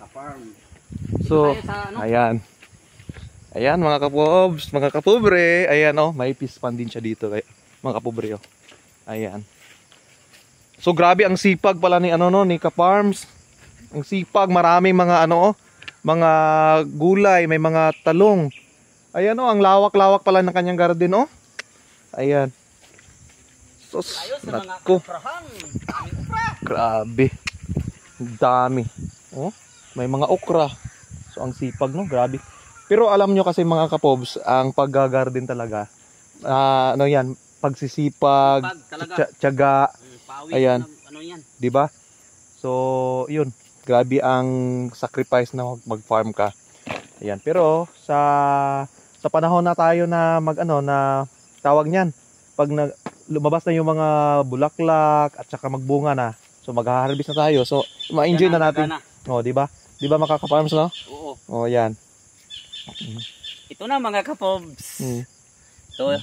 Ka-farm. So, ayan. Ayan mga kapobs, mga kapobre. Ayan oh, may fish pond din siya dito mga kapobre oh. Ayan. So grabe ang sipag pala ni ni Ka-Farms. Ang sipag, maraming mga mga gulay, may mga talong. Ayan oh, ang lawak-lawak pala ng kanyang garden oh. Ayan. Sus, nako. Grabe. Dami. Oh, may mga okra. So ang sipag no, grabe. Pero alam nyo kasi mga kapobs, ang pag-garden talaga, yan, pagsisipag, tiyaga, ayan, di ba? So, yun, grabe ang sacrifice na mag-farm ka. Ayan, pero sa panahon na tayo na na tawag niyan, pag lumabas na yung mga bulaklak at saka magbunga na, so mag-harvest na tayo. So, ma-enjoy na natin. Oh, di ba? Di ba makaka-farms no? Oo. Oh, yan. Ito na mga kapobs. Ito.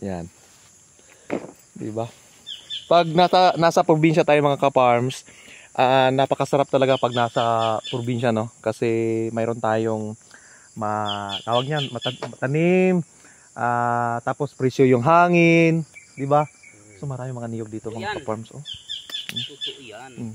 Yan. Diba? Pag nasa probinsya tayo mga ka-farms, napakasarap talaga pag nasa probinsya no, kasi mayroon tayong tawag niyan, matanim, tapos presyo yung hangin, di ba? So maraming mga niyog dito mga ka-farms oh. Totoo yan.